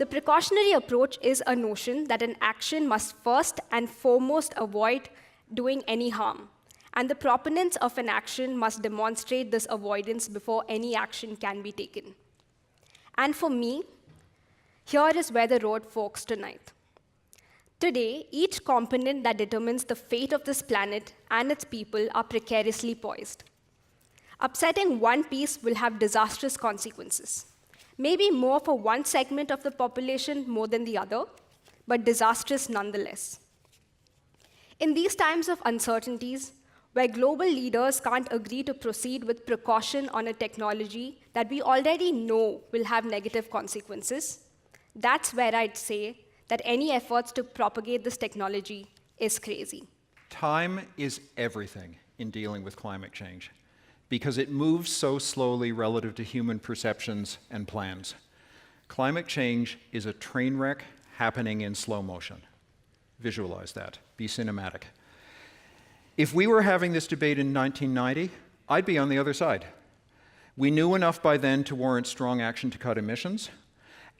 The precautionary approach is a notion that an action must first and foremost avoid doing any harm, and the proponents of an action must demonstrate this avoidance before any action can be taken. And for me, here is where the road forks tonight. Today, each component that determines the fate of this planet and its people are precariously poised. Upsetting one piece will have disastrous consequences. Maybe more for one segment of the population more than the other, but disastrous nonetheless. In these times of uncertainties, where global leaders can't agree to proceed with precaution on a technology that we already know will have negative consequences, that's where I'd say that any efforts to propagate this technology is crazy. Time is everything in dealing with climate change because it moves so slowly relative to human perceptions and plans. Climate change is a train wreck happening in slow motion. Visualize that. Be cinematic. If we were having this debate in 1990, I'd be on the other side. We knew enough by then to warrant strong action to cut emissions,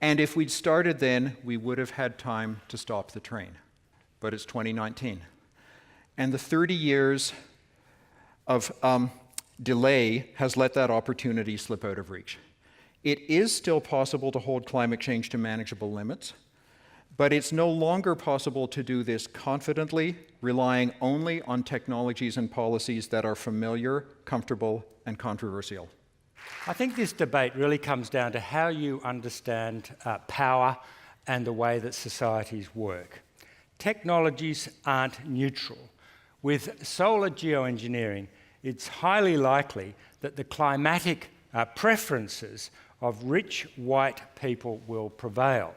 and if we'd started then, we would have had time to stop the train. But it's 2019. And the 30 years of delay has let that opportunity slip out of reach. It is still possible to hold climate change to manageable limits, but it's no longer possible to do this confidently, relying only on technologies and policies that are familiar, comfortable, and controversial. I think this debate really comes down to how you understand power and the way that societies work. Technologies aren't neutral. With solar geoengineering, it's highly likely that the climatic preferences of rich white people will prevail.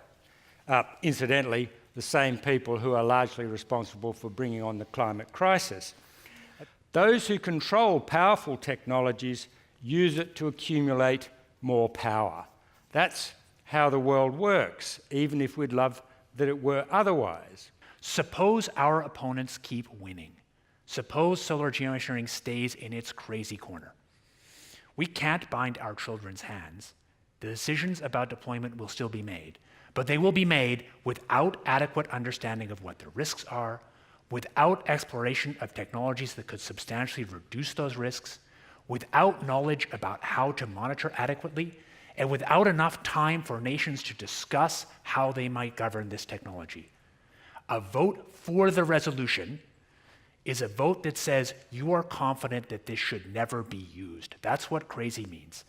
Incidentally, the same people who are largely responsible for bringing on the climate crisis. Those who control powerful technologies use it to accumulate more power. That's how the world works, even if we'd love that it were otherwise. Suppose our opponents keep winning. Suppose solar geoengineering stays in its crazy corner. We can't bind our children's hands. The decisions about deployment will still be made, but they will be made without adequate understanding of what the risks are, without exploration of technologies that could substantially reduce those risks, without knowledge about how to monitor adequately, and without enough time for nations to discuss how they might govern this technology. A vote for the resolution is a vote that says you are confident that this should never be used. That's what crazy means.